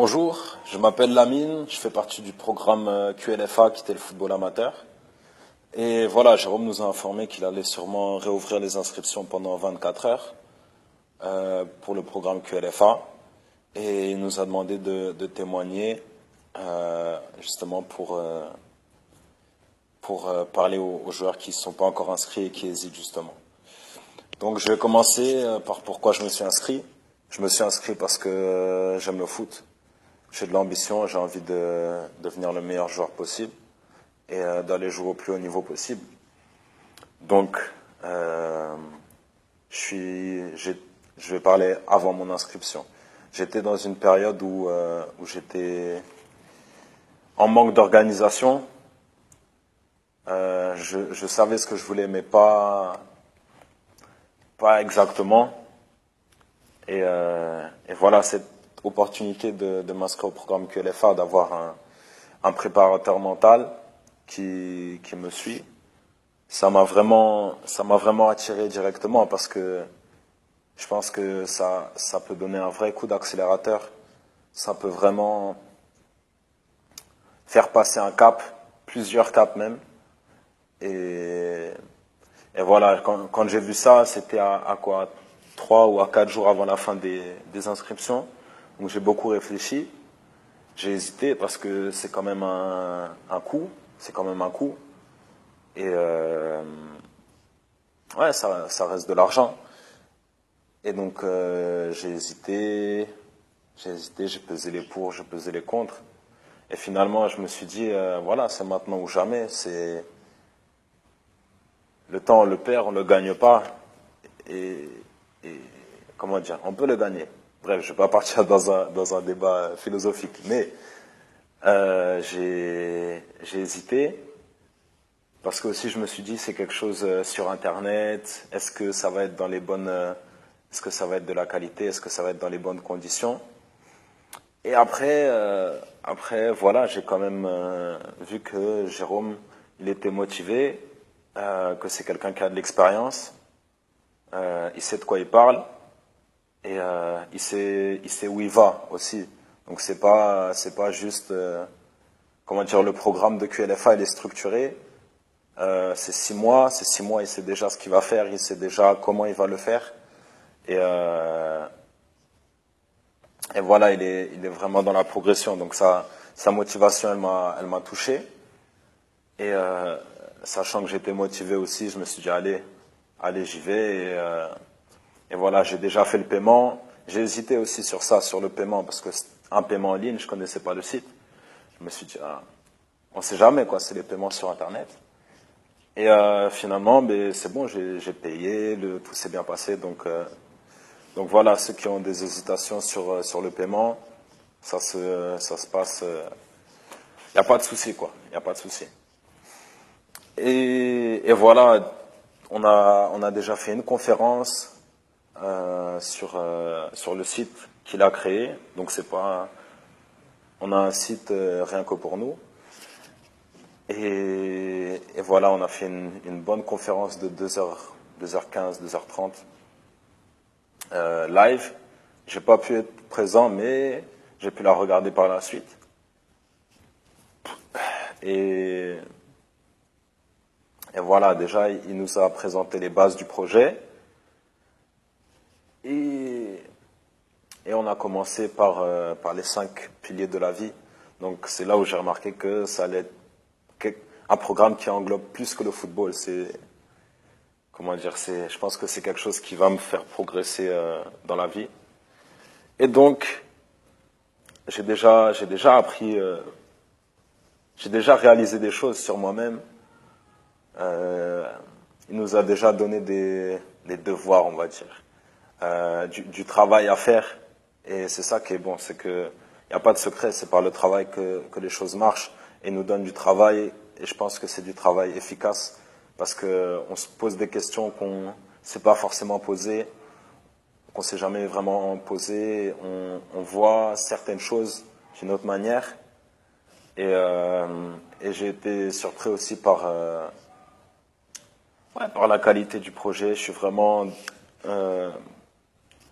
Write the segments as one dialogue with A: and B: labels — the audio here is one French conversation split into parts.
A: Bonjour, je m'appelle Lamine, je fais partie du programme QLFA qui était le football amateur. Et voilà, Jérôme nous a informé qu'il allait sûrement réouvrir les inscriptions pendant 24 heures pour le programme QLFA. Et il nous a demandé de témoigner justement pour parler aux joueurs qui ne sont pas encore inscrits et qui hésitent justement. Donc je vais commencer par pourquoi je me suis inscrit. Je me suis inscrit parce que j'aime le foot. J'ai de l'ambition, j'ai envie de devenir le meilleur joueur possible et d'aller jouer au plus haut niveau possible. Donc, je vais parler avant mon inscription. J'étais dans une période où j'étais en manque d'organisation. Je savais ce que je voulais, mais pas exactement. Et voilà, cette opportunité de m'inscrire au programme QLFA, d'avoir un préparateur mental qui me suit, ça m'a vraiment attiré directement parce que je pense que ça peut donner un vrai coup d'accélérateur. Ça peut vraiment faire passer un cap, plusieurs caps même. Et voilà, quand j'ai vu ça, c'était à quoi 3 ou à 4 jours avant la fin des inscriptions. Donc j'ai beaucoup réfléchi. J'ai hésité parce que c'est quand même un coût. C'est quand même un coût. Et ouais, ça reste de l'argent. Et donc j'ai hésité, j'ai pesé les pour, j'ai pesé les contre. Et finalement, je me suis dit, voilà, c'est maintenant ou jamais. C'est le temps, on le perd, on le gagne pas. Et comment dire, on peut le gagner. Bref, je vais pas partir dans un débat philosophique, mais j'ai hésité. Parce que aussi je me suis dit c'est quelque chose sur Internet. Est-ce que ça va être dans les bonnes, est-ce que ça va être de la qualité, est-ce que ça va être dans les bonnes conditions? Et après voilà, j'ai quand même vu que Jérôme, il était motivé, que c'est quelqu'un qui a de l'expérience, il sait de quoi il parle et il sait où il va aussi. Donc c'est pas juste comment dire, le programme de QLFA il est structuré. C'est 6 mois, il sait déjà ce qu'il va faire, il sait déjà comment il va le faire. Et voilà, il est vraiment dans la progression. Donc sa motivation, elle m'a touché. Et sachant que j'étais motivé aussi, je me suis dit, allez, j'y vais. Et voilà, j'ai déjà fait le paiement. J'ai hésité aussi sur ça, sur le paiement, parce que un paiement en ligne, je connaissais pas le site. Je me suis dit, ah, on sait jamais, quoi, c'est les paiements sur Internet. Et finalement, ben, c'est bon, j'ai payé, tout s'est bien passé. Donc voilà, ceux qui ont des hésitations sur le paiement, ça se passe. Il n'y a pas de souci, quoi. Il n'y a pas de souci. Et voilà, on a déjà fait une conférence sur le site qu'il a créé. Donc c'est pas, on a un site rien que pour nous. Et voilà, on a fait une bonne conférence de 2h, 2h15, 2h30 live. J'ai pas pu être présent, mais j'ai pu la regarder par la suite. Et voilà, déjà, il nous a présenté les bases du projet. Et on a commencé par les 5 piliers de la vie. Donc c'est là où j'ai remarqué que ça allait être un programme qui englobe plus que le football. Comment dire, je pense que c'est quelque chose qui va me faire progresser dans la vie. Et donc, j'ai déjà appris, j'ai déjà réalisé des choses sur moi-même. Il nous a déjà donné des devoirs, on va dire, du travail à faire. Et c'est ça qui est bon, c'est que il n'y a pas de secret, c'est par le travail que les choses marchent. Et il nous donne du travail, et je pense que c'est du travail efficace, parce qu'on se pose des questions qu'on ne s'est pas forcément posées, qu'on ne s'est jamais vraiment posées. On voit certaines choses d'une autre manière. Et j'ai été surpris aussi par la qualité du projet. Je suis vraiment...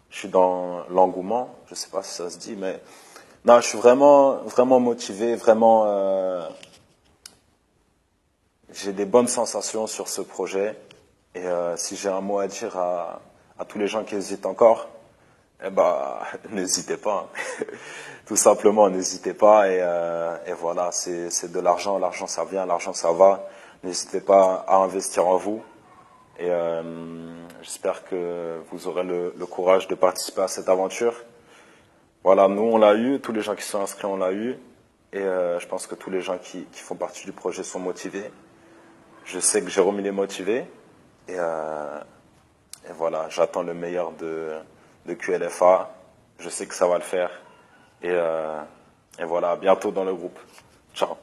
A: je suis dans l'engouement, je ne sais pas si ça se dit, mais Non, je suis vraiment motivé, j'ai des bonnes sensations sur ce projet. Et si j'ai un mot à dire à tous les gens qui hésitent encore, eh ben, n'hésitez pas. Tout simplement, n'hésitez pas. Et voilà, c'est de l'argent. L'argent, ça vient, l'argent, ça va. N'hésitez pas à investir en vous. Et j'espère que vous aurez le courage de participer à cette aventure. Voilà, nous, on l'a eu. Tous les gens qui sont inscrits, on l'a eu. Et je pense que tous les gens qui font partie du projet sont motivés. Je sais que Jérôme, il est motivé. Et, et voilà, j'attends le meilleur de QLFA. Je sais que ça va le faire. Et voilà, à bientôt dans le groupe. Ciao.